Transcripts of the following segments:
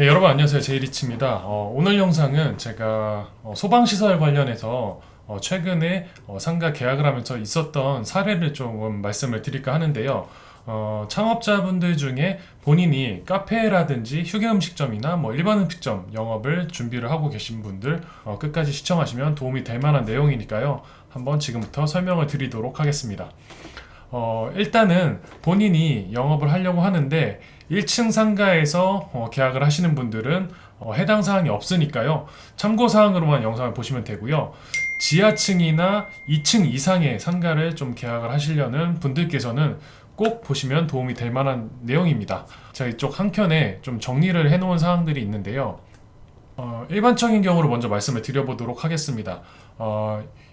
예, 여러분 안녕하세요. 제이리치입니다. 오늘 영상은 제가 소방시설 관련해서 최근에 상가 계약을 하면서 있었던 사례를 조금 말씀을 드릴까 하는데요. 창업자분들 중에 본인이 카페라든지 휴게음식점이나 뭐 일반 음식점 영업을 준비를 하고 계신 분들 끝까지 시청하시면 도움이 될 만한 내용이니까요. 한번 지금부터 설명을 드리도록 하겠습니다. 일단은 본인이 영업을 하려고 하는데 1층 상가에서 계약을 하시는 분들은 해당 사항이 없으니까요. 참고 사항으로만 영상을 보시면 되고요. 지하층이나 2층 이상의 상가를 좀 계약을 하시려는 분들께서는 꼭 보시면 도움이 될 만한 내용입니다. 제가 이쪽 한켠에 좀 정리를 해놓은 사항들이 있는데요. 일반적인 경우로 먼저 말씀을 드려보도록 하겠습니다.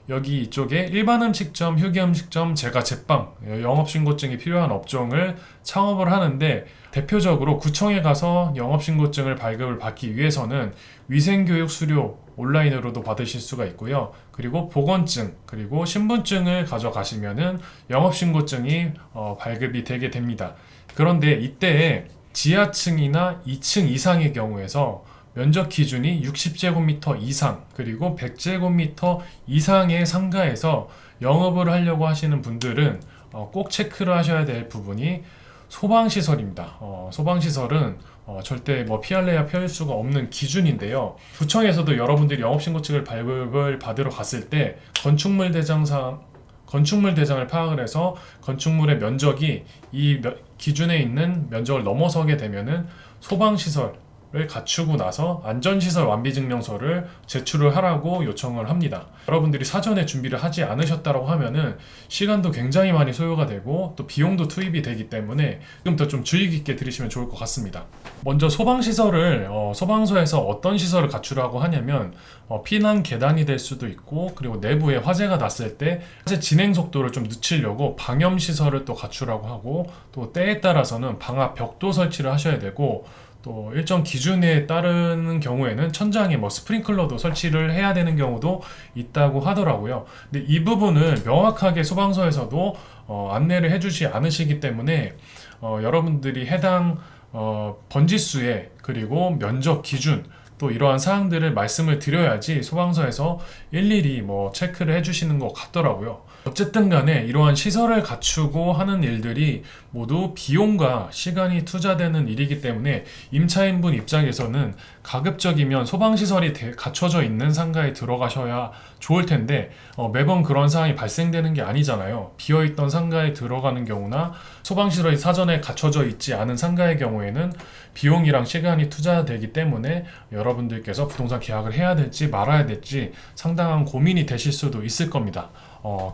여기 이쪽에 일반 음식점, 휴게 음식점, 제과 제빵, 영업신고증이 필요한 업종을 창업을 하는데 대표적으로 구청에 가서 영업신고증을 발급을 받기 위해서는 위생교육 수료 온라인으로도 받으실 수가 있고요. 그리고 보건증, 그리고 신분증을 가져가시면은 영업신고증이 발급이 되게 됩니다. 그런데 이때 지하층이나 2층 이상의 경우에서 면적 기준이 60제곱미터 이상 그리고 100제곱미터 이상의 상가에서 영업을 하려고 하시는 분들은 꼭 체크를 하셔야 될 부분이 소방시설입니다. 소방시설은 절대 뭐 피할래야 피할 수가 없는 기준인데요. 구청에서도 여러분들이 영업신고증을 발급을 받으러 갔을 때 건축물 대장을 파악을 해서 건축물의 면적이 이 기준에 있는 면적을 넘어서게 되면은 소방시설 를 갖추고 나서 안전시설 완비증명서를 제출을 하라고 요청을 합니다. 여러분들이 사전에 준비를 하지 않으셨다고 하면은 시간도 굉장히 많이 소요가 되고 또 비용도 투입이 되기 때문에 지금부터 좀 주의 깊게 들으시면 좋을 것 같습니다. 먼저 소방시설을 소방서에서 어떤 시설을 갖추라고 하냐면 피난 계단이 될 수도 있고 그리고 내부에 화재가 났을 때 화재 진행 속도를 좀 늦추려고 방염시설을 또 갖추라고 하고 또 때에 따라서는 방화 벽도 설치를 하셔야 되고 또 일정 기준에 따르는 경우에는 천장에 뭐 스프링클러도 설치를 해야 되는 경우도 있다고 하더라고요. 근데 이 부분을 명확하게 소방서에서도 안내를 해주지 않으시기 때문에 여러분들이 해당 번지수에 그리고 면적 기준 또 이러한 사항들을 말씀을 드려야지 소방서에서 일일이 뭐 체크를 해주시는 것 같더라고요. 어쨌든 간에 이러한 시설을 갖추고 하는 일들이 모두 비용과 시간이 투자되는 일이기 때문에 임차인분 입장에서는 가급적이면 소방시설이 갖춰져 있는 상가에 들어가셔야 좋을 텐데 매번 그런 상황이 발생되는 게 아니잖아요. 비어있던 상가에 들어가는 경우나 소방시설이 사전에 갖춰져 있지 않은 상가의 경우에는 비용이랑 시간이 투자되기 때문에 여러분들께서 부동산 계약을 해야 될지 말아야 될지 상당한 고민이 되실 수도 있을 겁니다.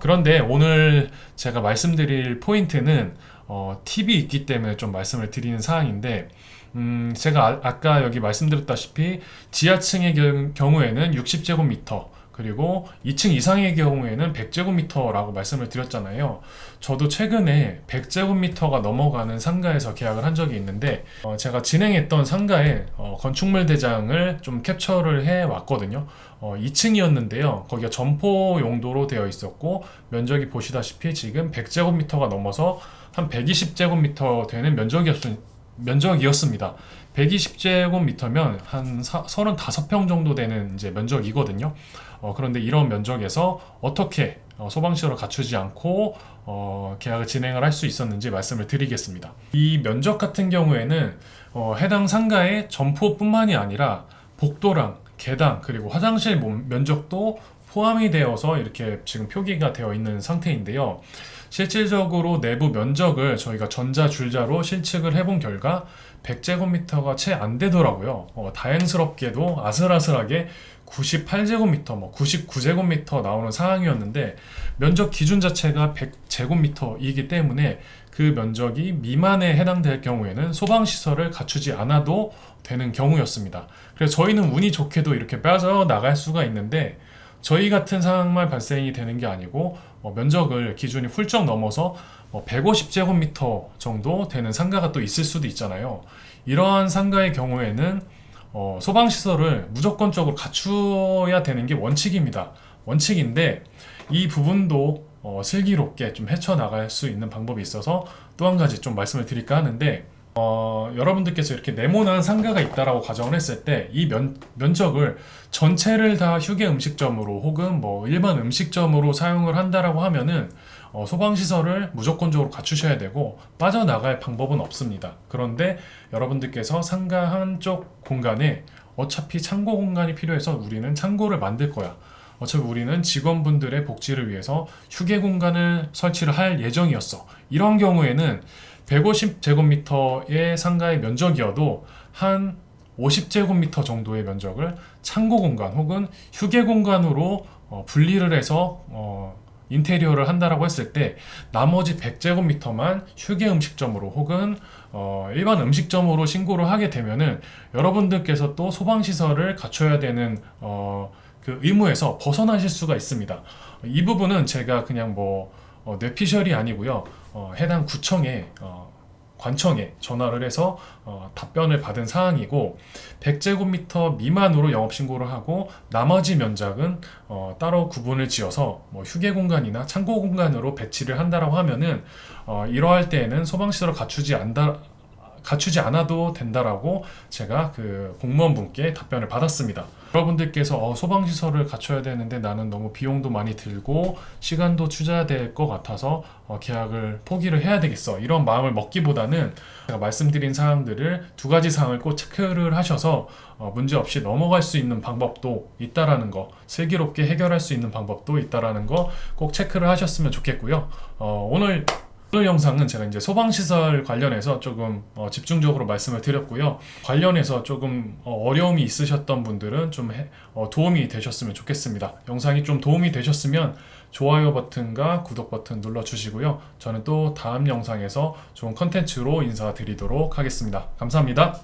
그런데 오늘 제가 말씀드릴 포인트는 팁이 있기 때문에 좀 말씀을 드리는 사항인데 제가 아까 여기 말씀드렸다시피 지하층의 경우에는 60제곱미터 그리고 2층 이상의 경우에는 100제곱미터라고 말씀을 드렸잖아요. 저도 최근에 100제곱미터가 넘어가는 상가에서 계약을 한 적이 있는데 제가 진행했던 상가에 건축물 대장을 좀 캡처를 해 왔거든요. 2층이었는데요. 거기가 점포 용도로 되어 있었고 면적이 보시다시피 지금 100제곱미터가 넘어서 한 120제곱미터 되는 면적이었습니다. 120제곱미터면 한 35평 정도 되는 이제 면적이거든요. 그런데 이런 면적에서 어떻게 소방시설을 갖추지 않고 계약을 진행을 할 수 있었는지 말씀을 드리겠습니다. 이 면적 같은 경우에는 해당 상가의 점포뿐만이 아니라 복도랑 계단 그리고 화장실 면적도 포함이 되어서 이렇게 지금 표기가 되어 있는 상태인데요. 실질적으로 내부 면적을 저희가 전자줄자로 실측을 해본 결과 100제곱미터가 채 안 되더라고요. 다행스럽게도 아슬아슬하게 98제곱미터, 99제곱미터 나오는 상황이었는데 면적 기준 자체가 100제곱미터이기 때문에 그 면적이 미만에 해당될 경우에는 소방시설을 갖추지 않아도 되는 경우였습니다. 그래서 저희는 운이 좋게도 이렇게 빠져나갈 수가 있는데 저희 같은 상황만 발생이 되는 게 아니고 면적을 기준이 훌쩍 넘어서 150제곱미터 정도 되는 상가가 또 있을 수도 있잖아요. 이러한 상가의 경우에는 소방시설을 무조건적으로 갖추어야 되는 게 원칙입니다. 원칙인데 이 부분도 슬기롭게 좀 헤쳐나갈 수 있는 방법이 있어서 또 한 가지 좀 말씀을 드릴까 하는데 여러분들께서 이렇게 네모난 상가가 있다라고 가정을 했을 때 이 면적을 전체를 다 휴게 음식점으로 혹은 뭐 일반 음식점으로 사용을 한다라고 하면은 소방시설을 무조건적으로 갖추셔야 되고 빠져나갈 방법은 없습니다. 그런데 여러분들께서 상가 한쪽 공간에 어차피 창고 공간이 필요해서 우리는 창고를 만들 거야. 어차피 우리는 직원분들의 복지를 위해서 휴게 공간을 설치를 할 예정이었어. 이런 경우에는 150제곱미터의 상가의 면적이어도 한 50제곱미터 정도의 면적을 창고 공간 혹은 휴게 공간으로 분리를 해서 인테리어를 한다라고 했을 때 나머지 100제곱미터만 휴게 음식점으로 혹은 일반 음식점으로 신고를 하게 되면은 여러분들께서 또 소방시설을 갖춰야 되는 그 의무에서 벗어나실 수가 있습니다. 이 부분은 제가 그냥 뭐 뇌피셜이 아니고요. 해당 구청에 관청에 전화를 해서 답변을 받은 사항이고 100제곱미터 미만으로 영업신고를 하고 나머지 면적은 따로 구분을 지어서 뭐 휴게 공간이나 창고 공간으로 배치를 한다라고 하면은 이러할 때에는 소방시설을 갖추지 않아도 된다라고 제가 그 공무원분께 답변을 받았습니다. 여러분들께서 소방시설을 갖춰야 되는데 나는 너무 비용도 많이 들고 시간도 투자될 것 같아서 계약을 포기를 해야 되겠어. 이런 마음을 먹기보다는 제가 말씀드린 사항들을 두 가지 사항을 꼭 체크를 하셔서 문제없이 넘어갈 수 있는 방법도 있다라는 거, 슬기롭게 해결할 수 있는 방법도 있다라는 거 꼭 체크를 하셨으면 좋겠고요. 오늘 영상은 제가 이제 소방시설 관련해서 조금 집중적으로 말씀을 드렸고요. 관련해서 조금 어려움이 있으셨던 분들은 좀 도움이 되셨으면 좋겠습니다. 영상이 좀 도움이 되셨으면 좋아요 버튼과 구독 버튼 눌러주시고요. 저는 또 다음 영상에서 좋은 컨텐츠로 인사드리도록 하겠습니다. 감사합니다.